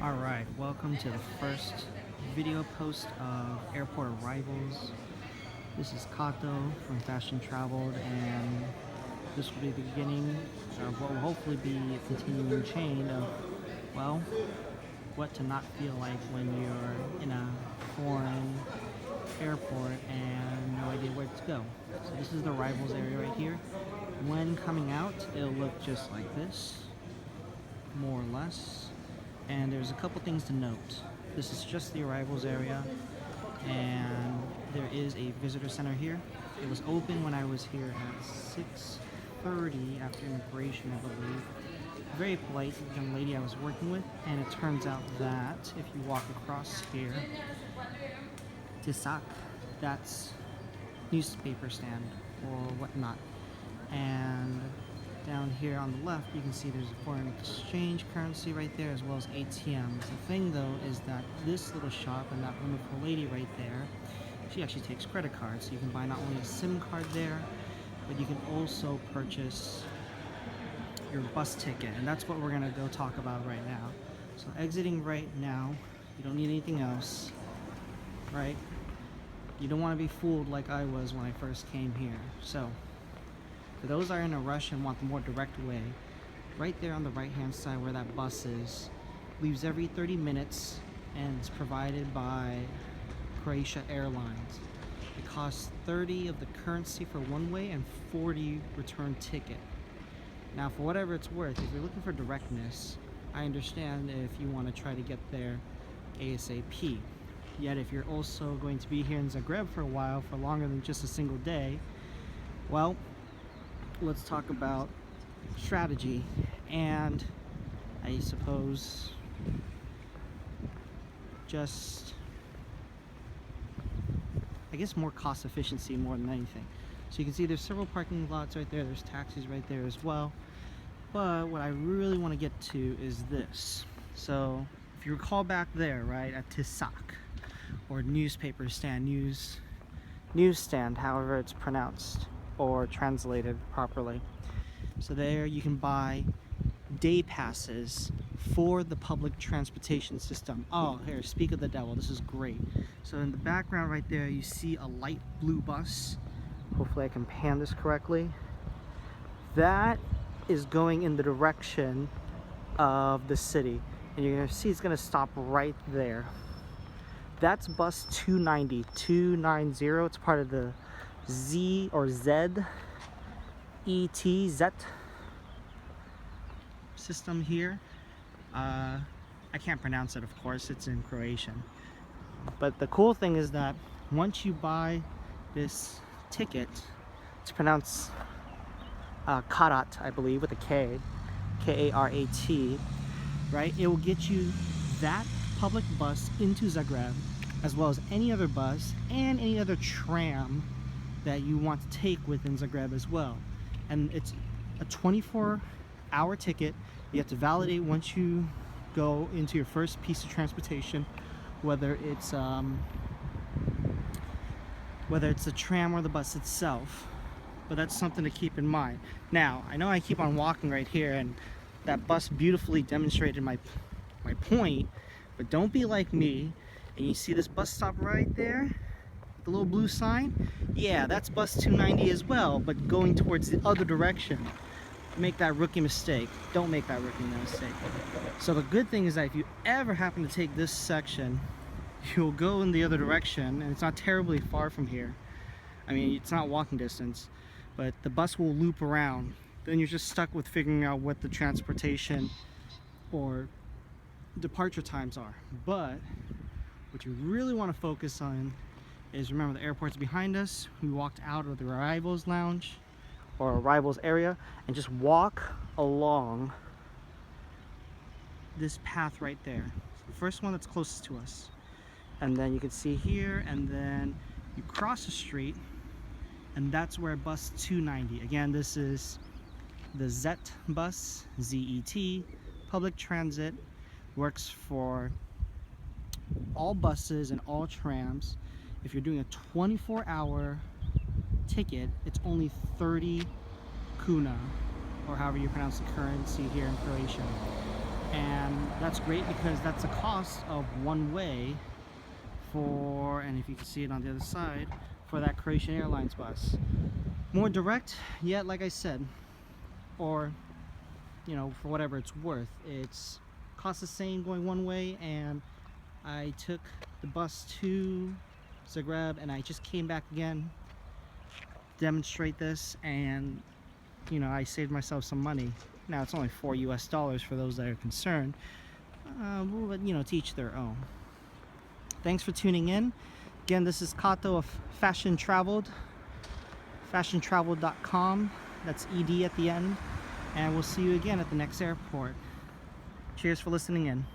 Alright, welcome to the first video post of airport arrivals. This is Kato from Fashion Traveled, and this will be the beginning of what will hopefully be a continuing chain of, well, what to not feel like when you're in a foreign airport and no idea where to go. So this is the arrivals area right here. When coming out, it'll look just like this, more or less. And there's a couple things to note. This is just the arrivals area, and there is a visitor center here. It was open when I was here at 6:30 after immigration, I believe. Very polite young lady I was working with, and it turns out that if you walk across here to ZAG, that's newspaper stand or whatnot. And down here on the left, you can see there's a foreign exchange currency right there, as well as ATMs. The thing though is that this little shop and that wonderful lady right there, she actually takes credit cards. So you can buy not only a SIM card there, but you can also purchase your bus ticket. And that's what we're gonna go talk about right now. So exiting right now, you don't need anything else, right? You don't wanna be fooled like I was when I first came here. So, for those that are in a rush and want the more direct way, right there on the right hand side where that bus is, leaves every 30 minutes and is provided by Croatia Airlines. It costs 30 of the currency for one way and 40 return ticket. Now for whatever it's worth, if you're looking for directness, I understand if you want to try to get there ASAP. Yet if you're also going to be here in Zagreb for a while, for longer than just a single day, well, let's talk about strategy and I suppose just more cost efficiency more than anything. So you can see there's several parking lots right there, there's taxis right there as well, but what I really want to get to is this. So if you recall back there, right, at ZAG, or newspaper stand, newsstand, however it's pronounced or translated properly. So there you can buy day passes for the public transportation system. Oh, here, speak of the devil, this is great. So in the background right there, you see a light blue bus. Hopefully I can pan this correctly. That is going in the direction of the city. And you're gonna see it's gonna stop right there. That's bus 290, it's part of the Z or Z system here. I can't pronounce it, of course, it's in Croatian. But the cool thing is that once you buy this ticket, it's pronounced Karat, I believe, with a K, K-A-R-A-T, right? It will get you that public bus into Zagreb, as well as any other bus and any other tram that you want to take within Zagreb as well. And it's a 24-hour ticket. You have to validate once you go into your first piece of transportation, whether it's the tram or the bus itself. But that's something to keep in mind. Now, I know I keep on walking right here, and that bus beautifully demonstrated my point, but don't be like me. And you see this bus stop right there? The little blue sign? Yeah, that's bus 290 as well, but going towards the other direction. Make that rookie mistake. Don't make that rookie mistake. So the good thing is that if you ever happen to take this section, you'll go in the other direction, and it's not terribly far from here. I mean, it's not walking distance, but the bus will loop around. Then you're just stuck with figuring out what the transportation or departure times are. But what you really want to focus on is, remember, the airport's behind us. We walked out of the arrivals lounge or arrivals area and just walk along this path right there. It's the first one that's closest to us. And then you can see here, and then you cross the street, and that's where bus 290. Again, this is the ZET bus, Z-E-T, public transit, works for all buses and all trams. If you're doing a 24-hour ticket, it's only 30 kuna, or however you pronounce the currency here in Croatia. And That's great because that's the cost of one way for, and if you can see it on the other side, for that Croatian Airlines bus. More direct, yet like I said, or you know, for whatever it's worth, it's costs the same going one way, and I took the bus to Zagreb and I just came back again, demonstrate this, and you know, I saved myself some money. Now it's only $4 US for those that are concerned, but you know, to each their own. Thanks for tuning in. Again, this is Kato of Fashion Traveled, fashiontraveled.com. That's ED at the end. And we'll see you again at the next airport. Cheers for listening in.